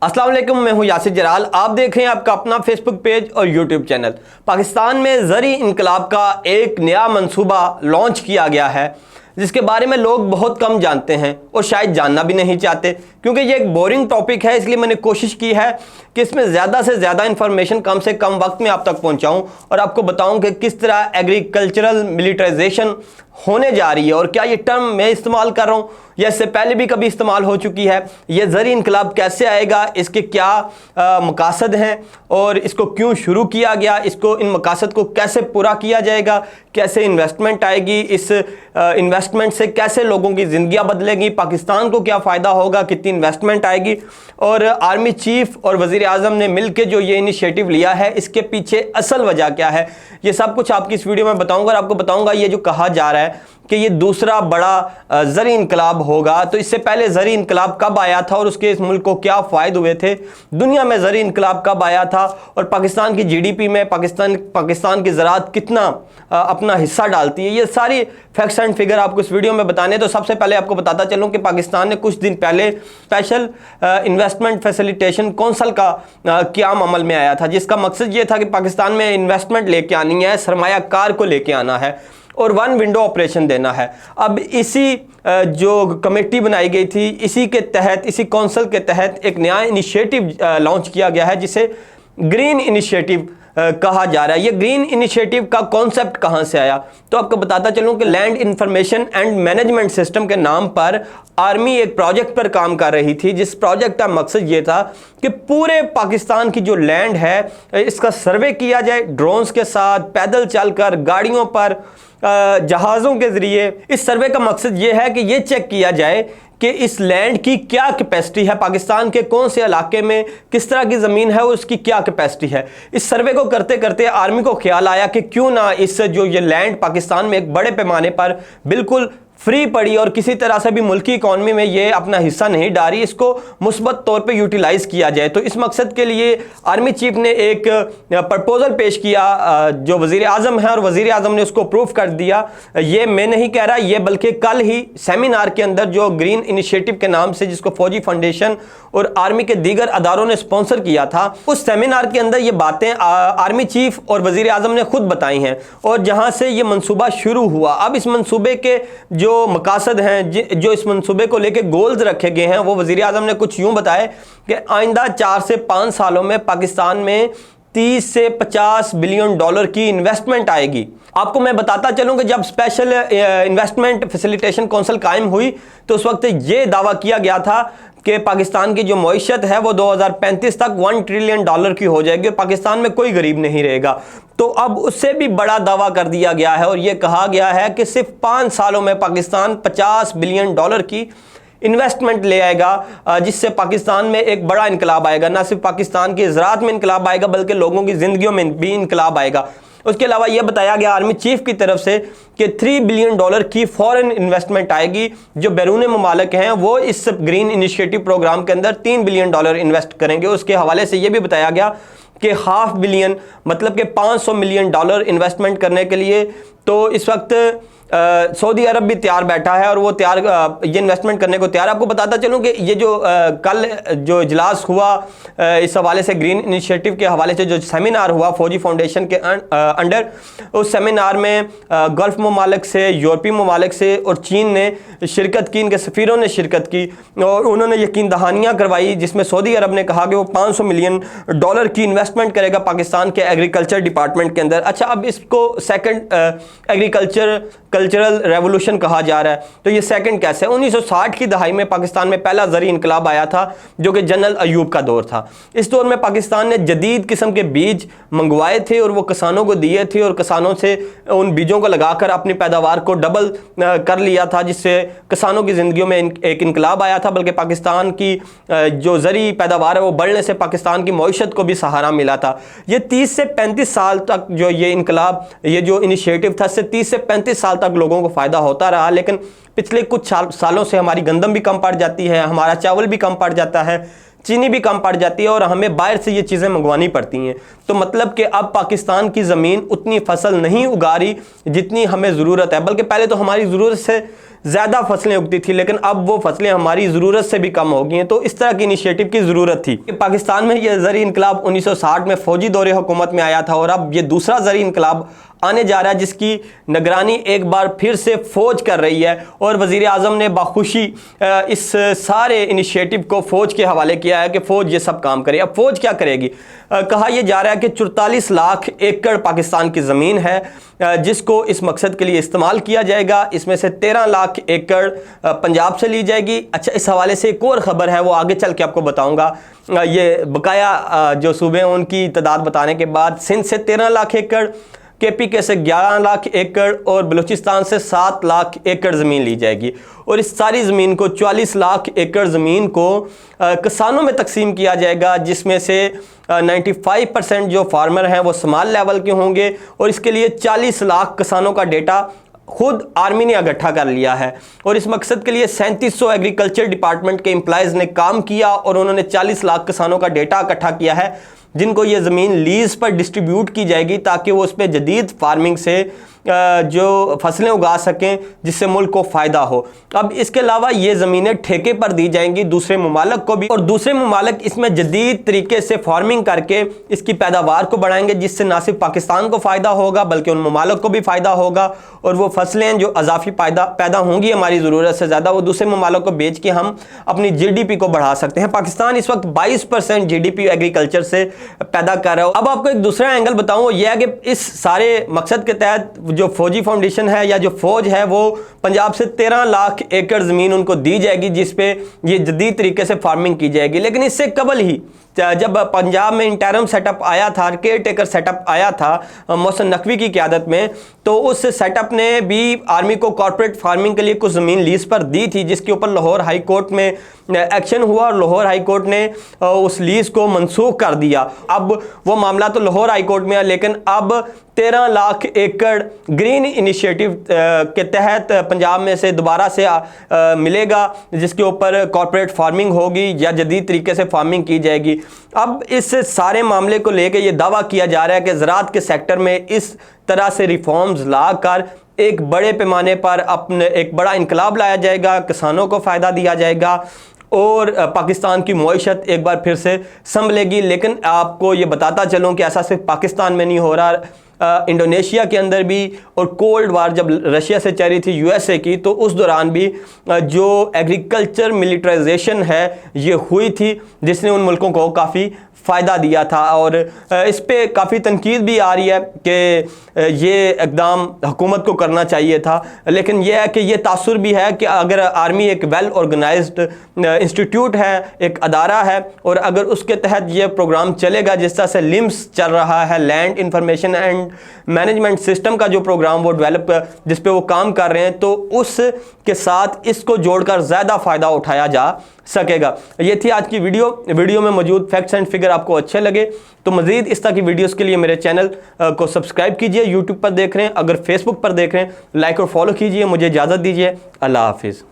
अस्सलाम वालेकुम, मैं हूं यासिर जलाल। आप देख रहे हैं आपका अपना फेसबुक पेज और यूट्यूब चैनल। पाकिस्तान में ज़री इनकलाब का एक नया मंसूबा लॉन्च किया गया है जिसके बारे में लोग बहुत कम जानते हैं और शायद जानना भी नहीं चाहते, क्योंकि ये एक बोरिंग टॉपिक है। इसलिए मैंने कोशिश की है कि इसमें ज़्यादा से ज़्यादा इंफॉर्मेशन कम से कम वक्त में आप तक पहुंचाऊं और आपको बताऊं कि किस तरह एग्रीकल्चरल मिलिटराइजेशन होने जा रही है और क्या ये टर्म मैं इस्तेमाल कर रहा हूँ या इससे पहले भी कभी इस्तेमाल हो चुकी है। ये ज़री इनकलाब कैसे आएगा, इसके क्या मकासद हैं और इसको क्यों शुरू किया गया, इसको इन मकासद को कैसे पूरा किया जाएगा, कैसे इन्वेस्टमेंट आएगी, इस इन्वेस्टमेंट से कैसे लोगों की ज़िंदगियाँ बदलेंगी, पाकिस्तान को क्या फ़ायदा होगा, कितनी इन्वेस्टमेंट आएगी और आर्मी चीफ और वज़ीर आज़म ने मिलकर जो ये इनिशिएटिव लिया है इसके पीछे असल वजह क्या है, ये सब कुछ आपकी इस वीडियो में बताऊंगा। और आपको बताऊंगा ये जो कहा जा रहा है कि ये दूसरा बड़ा ज़री इनकलाब होगा, तो इससे पहले ज़री इनकलाब कब आया था और उसके इस मुल्क को क्या फ़ायदे हुए थे, दुनिया में ज़री इनकलाब कब आया था और पाकिस्तान की जीडीपी में पाकिस्तान की ज़राअत कितना अपना हिस्सा डालती है, ये सारी फैक्ट्स एंड फिगर आपको इस वीडियो में बताने। तो सबसे पहले आपको बताता चलूँ कि पाकिस्तान ने कुछ दिन पहले स्पेशल इन्वेस्टमेंट फैसिलिटेशन कौंसल का क़याम अमल में आया था, जिसका मकसद ये था कि पाकिस्तान में इन्वेस्टमेंट लेके आनी है, सरमायाकार को लेके आना है और वन विंडो ऑपरेशन देना है। अब इसी जो कमेटी बनाई गई थी, इसी के तहत, इसी कौंसल के तहत एक नया इनिशिएटिव लॉन्च किया गया है जिसे ग्रीन इनिशिएटिव कहा जा रहा है। ये ग्रीन इनिशिएटिव का कॉन्सेप्ट कहाँ से आया, तो आपको बताता चलूँ कि land information and management system के नाम पर आर्मी एक प्रोजेक्ट पर काम कर रही थी, जिस प्रोजेक्ट का मकसद ये था कि पूरे पाकिस्तान की जो लैंड है इसका सर्वे किया जाए, ड्रोन्स के साथ, पैदल चलकर, गाड़ियों पर, जहाज़ों के ज़रिए। इस सर्वे का मकसद ये है कि ये चेक किया जाए कि इस लैंड की क्या कैपेसिटी है, पाकिस्तान के कौन से इलाके में किस तरह की ज़मीन है और उसकी क्या कैपेसिटी है। इस सर्वे को करते करते आर्मी को ख्याल आया कि क्यों ना इस जो ये लैंड पाकिस्तान में एक बड़े पैमाने पर बिल्कुल फ्री पड़ी और किसी तरह से भी मुल्की इकॉनमी में ये अपना हिस्सा नहीं डाली, इसको मुस्बत तौर पे यूटिलाइज़ किया जाए। तो इस मकसद के लिए आर्मी चीफ ने एक प्रपोजल पेश किया जो वज़ीर आज़म है और वज़ीर आज़म ने उसको अप्रूव कर दिया। ये मैं नहीं कह रहा, ये बल्कि कल ही सेमिनार के अंदर जो ग्रीन इनिशिएटिव के नाम से, जिसको फौजी फाउंडेशन और आर्मी के दीगर अदारों ने स्पॉन्सर किया था, उस सेमिनार के अंदर ये बातें आर्मी चीफ और वज़ीर आज़म ने खुद बताई हैं और जहाँ से ये मनसूबा शुरू हुआ। अब इस मनसूबे के जो मकासद हैं, जो इस मंसूबे को लेके गोल्स रखे गए हैं, वो वज़ीर आज़म ने कुछ यूँ बताए कि आइंदा 4 से 5 सालों में पाकिस्तान में 30 से 50 बिलियन डॉलर की इन्वेस्टमेंट आएगी। आपको मैं बताता चलूँ कि जब स्पेशल इन्वेस्टमेंट फैसिलिटेशन काउंसिल कायम हुई तो उस वक्त ये दावा किया गया था कि पाकिस्तान की जो मईशत है वो 2035 तक 1 ट्रिलियन डॉलर की हो जाएगी और पाकिस्तान में कोई गरीब नहीं रहेगा। तो अब उससे भी बड़ा दावा कर दिया गया है और ये कहा गया है कि सिर्फ 5 सालों में पाकिस्तान 50 बिलियन डॉलर की इन्वेस्टमेंट ले आएगा, जिससे पाकिस्तान में एक बड़ा इनकलाब आएगा। ना सिर्फ पाकिस्तान की ज़राअत में इनकलाब आएगा बल्कि लोगों की ज़िंदगियों में भी इनकलाब आएगा। उसके अलावा यह बताया गया आर्मी चीफ की तरफ से कि 3 बिलियन डॉलर की फॉरेन इन्वेस्टमेंट आएगी। जो बैरून ममालिक हैं वो इस ग्रीन इनिशिएटिव प्रोग्राम के अंदर 3 बिलियन डॉलर इन्वेस्ट करेंगे। उसके हवाले से यह भी बताया गया कि $500 मिलियन मतलब कि 500 मिलियन डॉलर इन्वेस्टमेंट करने के लिए तो इस वक्त सऊदी अरब भी तैयार बैठा है और वो ये इन्वेस्टमेंट करने को तैयार। आपको बताता चलूँ कि ये जो कल जो इजलास हुआ इस हवाले से, ग्रीन इनिशिएटिव के हवाले से जो सेमिनार हुआ फौजी फाउंडेशन के अंडर, उस सेमिनार में गल्फ़ ममालिक से, यूरोपीय ममालिक से और चीन ने शिरकत की, इनके सफ़ीरों ने शिरकत की और उन्होंने यकीन दहानियाँ करवाई, जिसमें सऊदी अरब ने कहा कि वो 500 मिलियन डॉलर की इन्वेस्टमेंट करेगा पाकिस्तान के एग्रीकल्चर डिपार्टमेंट के अंदर। अच्छा, अब इसको सेकेंड कल्चरल रेवोल्यूशन कहा जा रहा है, तो ये सेकंड कैसे है? 1960 की दहाई में पाकिस्तान में पहला ज़री इनकलाब आया था जो कि जनरल अयूब का दौर था। इस दौर में पाकिस्तान ने जदीद किस्म के बीज मंगवाए थे और वो किसानों को दिए थे और किसानों से उन बीजों को लगाकर अपनी पैदावार को डबल कर लिया था, जिससे किसानों की ज़िंदगियों में एक इनकलाब आया था। बल्कि पाकिस्तान की जो ज़री पैदावार है वो बढ़ने से पाकिस्तान की मईशत को भी सहारा मिला था। ये 30 से 35 साल तक जो ये इनकलाब, ये जो इनिशिएटिव था, इससे 30 से 35 साल तक लोगों को फ़ायदा होता रहा। लेकिन पिछले कुछ सालों से हमारी गंदम भी कम पड़ जाती है, हमारा चावल भी कम पड़ जाता है, चीनी भी कम पड़ जाती है और हमें बाहर से ये चीज़ें मंगवानी पड़ती हैं। तो मतलब कि अब पाकिस्तान की ज़मीन उतनी फसल नहीं उगा रही जितनी हमें ज़रूरत है, बल्कि पहले तो हमारी ज़रूरत से ज़्यादा फसलें उगती थी, लेकिन अब वो फसलें हमारी ज़रूरत से भी कम हो गई हैं। तो इस तरह की इनिशिएटिव की ज़रूरत थी। पाकिस्तान में ये ज़री इनकलाब 1960 में फ़ौजी दौरे हुकूमत में आया था, और अब ये दूसरा ज़री इनकलाब आने जा रहा है जिसकी निगरानी एक बार फिर से फ़ौज कर रही है। और वज़ीर आज़म ने बाखुशी इस सारे इनिशिएटिव को फ़ौज के हवाले किया है कि फ़ौज ये सब काम करे। अब फ़ौज क्या करेगी? कहा यह जा रहा है कि 44 लाख एकड़ पाकिस्तान की ज़मीन है जिसको इस मकसद के लिए इस्तेमाल किया जाएगा। इसमें से 13 लाख एकड़ पंजाब से ली जाएगी। अच्छा, इस हवाले से एक और ख़बर है, वो आगे चल के आपको बताऊँगा। ये बकाया जो सूबे हैं उनकी तादाद बताने के बाद सिंध से 13 लाख एकड़, KPK से 11 लाख एकड़ और बलूचिस्तान से 7 लाख एकड़ ज़मीन ली जाएगी। और इस सारी ज़मीन को 44 लाख एकड़ ज़मीन को किसानों में तकसीम किया जाएगा, जिसमें से 95% जो फार्मर हैं वो स्मॉल लेवल के होंगे। और इसके लिए 40 लाख किसानों का डेटा खुद आर्मी ने इकट्ठा कर लिया है। और इस मकसद के लिए 3700 एग्रीकल्चर डिपार्टमेंट के एम्प्लॉयज़ ने काम किया और उन्होंने 40 लाख किसानों का डेटा इकट्ठा किया है, जिनको ये ज़मीन लीज़ पर डिस्ट्रीब्यूट की जाएगी ताकि वो उस पर जदीद फार्मिंग से जो फसलें उगा सकें जिससे मुल्क को फ़ायदा हो। अब इसके अलावा ये ज़मीनें ठेके पर दी जाएंगी दूसरे ममालिक को भी, और दूसरे ममालिक इसमें जदीद तरीके से फार्मिंग करके इसकी पैदावार को बढ़ाएंगे, जिससे ना सिर्फ पाकिस्तान को फ़ायदा होगा बल्कि उन ममालिक को भी फ़ायदा होगा। और वो फसलें जो अजाफी पैदा होंगी हमारी ज़रूरत से ज़्यादा, वो दूसरे ममालिक को बेच के हम अपनी GDP को बढ़ा सकते हैं। पाकिस्तान इस वक्त 22% GDP एग्रीकल्चर से पैदा कर रहा है। अब आपको एक दूसरा एंगल बताऊँ, यह है कि इस सारे मकसद के तहत जो फौजी फाउंडेशन है या जो फौज है वो पंजाब से 13 लाख एकड़ ज़मीन उनको दी जाएगी जिस पे ये जदीद तरीके से फार्मिंग की जाएगी। लेकिन इससे कबल ही जब पंजाब में इंटरम सेटअप आया था, केयर टेकर सेटअप आया था मोहसिन नकवी की क़यादत में, तो उस सेटअप ने भी आर्मी को कॉर्पोरेट फार्मिंग के लिए कुछ ज़मीन लीज़ पर दी थी, जिसके ऊपर लाहौर हाई कोर्ट में एक्शन हुआ और लाहौर हाई कोर्ट ने उस लीज़ को मनसूख कर दिया। अब वो मामला तो लाहौर हाई कोर्ट में है, लेकिन अब 13 लाख एकड़ ग्रीन इनिशिएटिव के तहत पंजाब में से दोबारा से मिलेगा, जिसके ऊपर कॉर्पोरेट फार्मिंग होगी या जदीद तरीके से फार्मिंग की जाएगी। अब इस सारे मामले को लेकर ये दावा किया जा रहा है कि ज़राअत के सेक्टर में इस तरह से रिफॉर्म्स लाकर एक बड़े पैमाने पर अपने एक बड़ा इनकलाब लाया जाएगा, किसानों को फ़ायदा दिया जाएगा और पाकिस्तान की मईशत एक बार फिर से संभलेगी। लेकिन आपको ये बताता चलूँ कि ऐसा सिर्फ पाकिस्तान में नहीं हो रहा, इंडोनेशिया के अंदर भी, और कोल्ड वार जब रशिया से चल रही थी USA की, तो उस दौरान भी जो एग्रीकल्चर मिलिट्राइजेशन है ये हुई थी, जिसने उन मुल्कों को काफ़ी फ़ायदा दिया था। और इस पे काफ़ी तनकीद भी आ रही है कि ये इक़दाम हुकूमत को करना चाहिए था। लेकिन यह है कि ये तासुर भी है कि अगर आर्मी एक वेल ऑर्गेनाइज्ड इंस्टीट्यूट है, एक अदारा है, और अगर उसके तहत ये प्रोग्राम चलेगा जिस तरह से लिम्स चल रहा है, land information and management system का जो प्रोग्राम वो डेवलप जिस पे वो काम कर रहे हैं, तो उसके साथ इसको जोड़कर ज़्यादा फ़ायदा उठाया जा सकेगा। ये थी आज की वीडियो में मौजूद फैक्ट्स एंड फिगर आपको अच्छे लगे तो मज़ीद इस तरह की वीडियोस के लिए मेरे चैनल को सब्सक्राइब कीजिए। यूट्यूब पर देख रहे हैं, अगर फेसबुक पर देख रहे हैं लाइक और फॉलो कीजिए। मुझे इजाज़त दीजिए। अल्लाह हाफिज़।